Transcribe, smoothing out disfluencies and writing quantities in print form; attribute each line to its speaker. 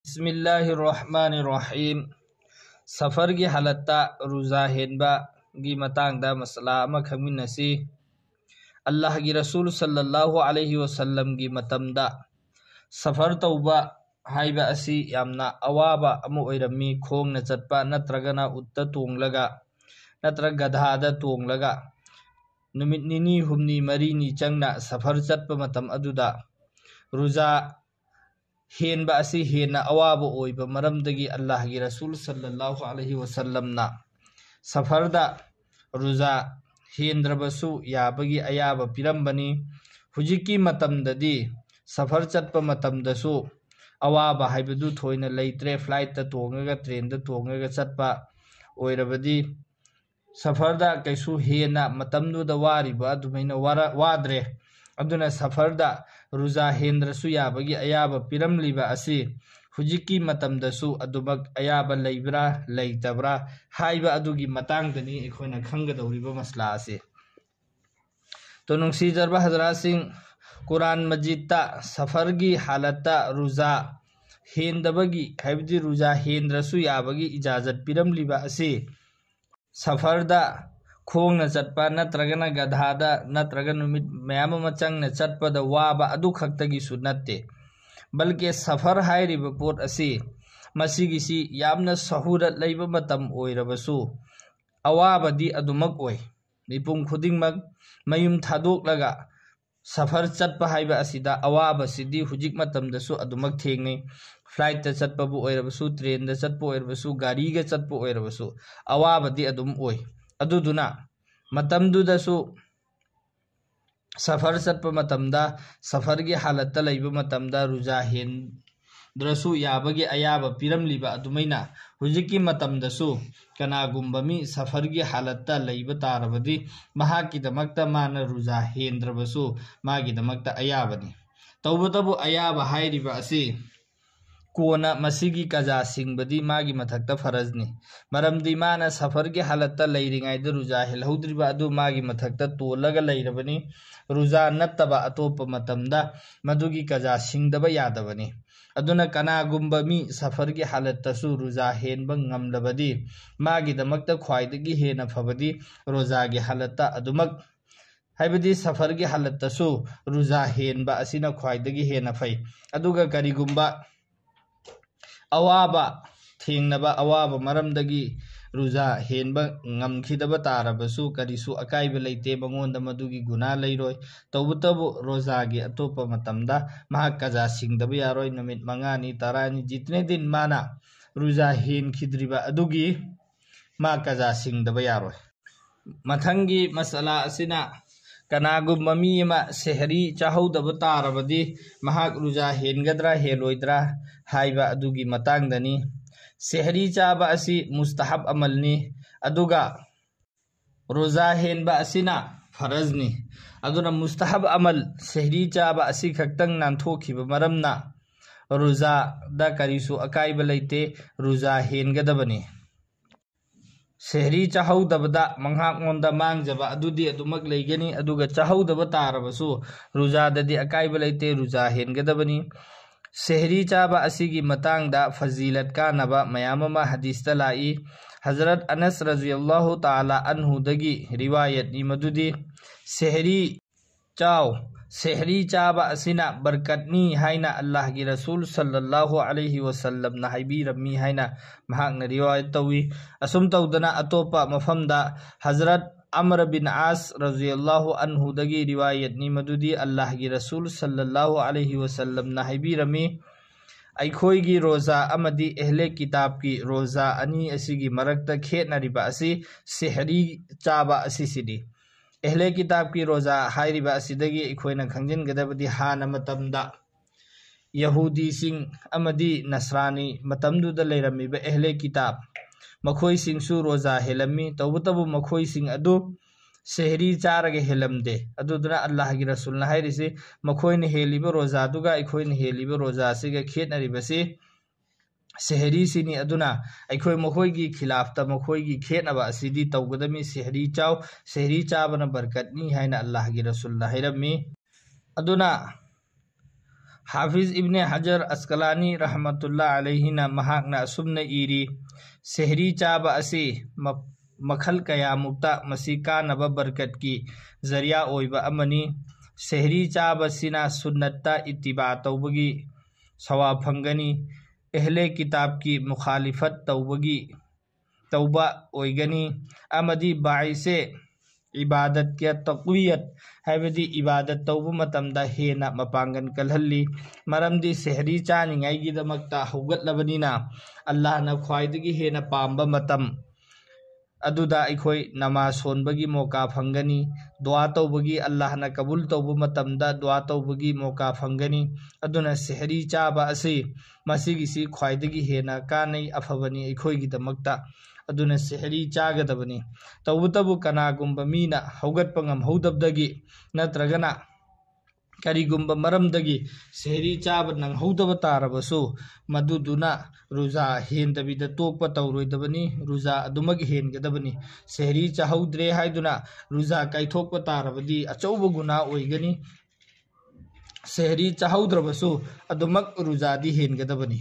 Speaker 1: بسم الله الرحمن الرحيم. سفر کی حالتا روزہ ہینبا کی متانگ دا مسئلہ اما خمینسی اللہ کی رسول صلی اللہ علیہ وسلم کی متم دا سفر توبا ہائبا اسی یامنا اوابا امو ایرمی کھونگ نچتپا نترگنا اتا تونگ لگا نترگ گدھا دا تونگ لگا نمت نینی ہمنی مرینی چنگنا سفر چتپا متم ادودا روزہ ہینبا اسی ہینا اوابا اویبا مرمدگی اللہ کی رسول صلی اللہ علیہ وسلم نا سفر دا روزہ ہیندربسو یابگی ایابا پیرمبنی حجیکی متم دا دی سفر چتپا متم دسو اوابا حیبدو تھوئینا لیترے فلائٹ تا تونگا ٹرین دا تونگا چتپا اویربدی سفر دا کیسو ہینا متم دا واری با دمینا وادرے ادونا سفر دا روزہ ہیندرسو یابگی ایابا پیرم لیبا اسی حجیکی متم دسو ادوبک ایابا لیبرا لیتبرا ہائیبا ادوگی متانگ دنی اکھوینا کھنگ دوریبا مسئلہ آسی تو ننگسی جربا حضرات سنگھ قرآن مجید تا سفر کی حالتا روزہ ہیندبگی حیبدی روزہ ہیندرسو یابگی اجازت پیرم لیبا اسی سفر دا کھونگ نچتپا نترگنا گدھا دا نترگن میام مچنگ نچتپا دا وابا ادو خکتگی سنتے بلکہ سفر ہائی ریبا پورٹ اسی مسیگی سی یامنا سہورت لیبا متم اوی ربسو اوابا دی ادومک اوی میپون خودنگ مگ میوم تھادوک لگا سفر چتپا ہائی با اسی دا اوابا سی دی حجیک متم دسو ادومک تھینگنی فلائٹ تا چتپا بو اوی ربسو ٹرین دا چتپا اوی ربسو گاڑی گا چتپا اوی ربسو اوابا دی ادوم اوی ادو دنا متم دو دسو سفر چتپا متم دا سفر کی حالت لیبا متم دا روزہ ہیندرسو یابگی ایابا پیرم لیبا ادومینا حجیکی متم دسو کنا گمبمی سفر کی حالت لیبا تاربدی مہا کی دمکتا مانا روزہ ہیندربسو مہا کی دمکتا ایابا دی توبہ تبو ایابا ہائی ریبا اسی کونا مسیگی قضا سنگ بدی ماگی متھکتا فرض نی مرم دی مانا سفر کی حالتا لیرنگ آئی دا روزہ ہلہودری با ادو ماگی متھکتا تو لگا لیربنی روزہ نتبا اتوپا متم دا مدو کی قضا سنگ دبا یادبنی ادونا کنا گمبمی سفر کی حالتا سو روزہ ہین با غم لبدی ماگی دمکتا خوائدگی ہین فبدی روزہ کی حالتا ادومک ہے بدی سفر کی حالتا سو روزہ ہین با اسینا خوائدگی ہین فی ادوگا کری گمبا اوابا تھینگنبا اوابا مرمدگی روزہ ہینبا غمکھیدبا تاربسو کریسو اکائیبا لیتے منگوندا مدوگی گناہ لیروی توبتبو روزہ گی اتوپا متمدا مہا قضا سنگدبا یاروی نمت منگانی ترانی جتنے دن مانا روزہ ہین کھدریبا ادوگی مہا قضا سنگدبا یاروی متھنگی مسئلہ اسنا کناگو ممیما سحری چاہو دبا تاربدی مہا روزہ ہینگدرا ہیلویدرا ہائیبا ادوگی متانگ دنی سحری چابا اسی مستحب عملنی ادوگا روزہ ہینبا اسینا فرض نی ادونا مستحب عمل سحری چابا اسی کھکتنگ نانتھوکی بمرمنا روزہ دا کریسو اکائیبا لیتے روزہ ہینگدبنی سحری چاہو دبدا منہاک موندا مانگ جبا ادو دی ادومک لیگنی ادوگا چاہو دبا تاربسو روزہ دا دی اکائیبا لیتے روزہ ہینگدبنی سحری چابا اسی کی متانگ دا فضیلت کا نبا میامما حدیث تلائی حضرت انس رضی اللہ تعالی عنہ دگی روایت نیمدو دی سحری چابا اسینا برکتنی ہائینا اللہ کی رسول صلی اللہ علیہ وسلم نحیبی رمی ہائینا مہاقنا روایت توی اسم تودنا اتوپا مفہم دا حضرت عمر بن عاص رضی اللہ عنہ دگی روایت نیمدو دی اللہ کی رسول صلی اللہ علیہ وسلم نحیبی رمی ایکھوئی گی روزہ امدی اہل کتاب کی روزہ انی اسی کی مرکتا کھینا ربا اسی سحری چابا اسی سیدی اہل کتاب کی روزہ ہائی ربا اسی دگی ایکھوئینا کھنگجن گدبدی ہانا متمدا یہودی سنگ امدی نصرانی متمدو دا لیرمی با اہل کتاب مکھوئی سنگ سو روزہ ہلمی توبتبو مکھوئی سنگ ادو سحری چارگ ہلم دے ادو دنا اللہ کی رسول نحی رسی مکھوئی نحیلی با روزہ دوگا ایکھوئی نحیلی با روزہ سگا کھیت نری بسی سحری سینی ادونا ایکھوئی مکھوئی کی خلاف تا مکھوئی کی کھیت نبا اسیدی توگدمی سحری چاونا برکتنی ہے نا اللہ کی رسول نحی رمی ادونا حافظ ابن حجر اسقلانی رحمۃ اللہ علیہ مہاکنا اسمنا ایری سحری چابا اسی مکھل قیامکتا مسیکا نبا برکت کی ذریعہ اویبا امنی سحری چابا سنا سنتا اتباع توبگی ثواب پھنگنی اہل کتاب کی مخالفت توبگی توبہ اویگنی امدی باعث عبادت کیا تقویت ہے عبادت توبہ متمدہ ہینا مپانگن کلہلی مرمدی سحری چاننگائی کی دمکتا ہوگت لبنینا اللہ نا خوائدگی ہینا پامبا متم ادودا اکھوئی نماز ہونبگی موقع پھنگنی دعا توبگی اللہ نا قبول توبہ متمدہ دعا توبگی موقع پھنگنی ادونا سحری چابا اسی مسیگی سی خوائدگی ہینا کانی افبنی اکھوئی کی دمکتا ادونا سحری چاگدبنی توبتبو کناگمبا مینا ہوگت پنگم ہودبدگی نترگنا کریگمبا مرمدگی سحری چابا ننگ ہودب تاربسو مدودونا روزا ہیندبید توکپا تورویدبنی روزا ادمگ ہینگدبنی سحری چاہودرے ہائدونا روزا کائتوکپا تاربدی اچوب گنا اویگنی سحری چاہودربسو ادمگ روزا دی ہینگدبنی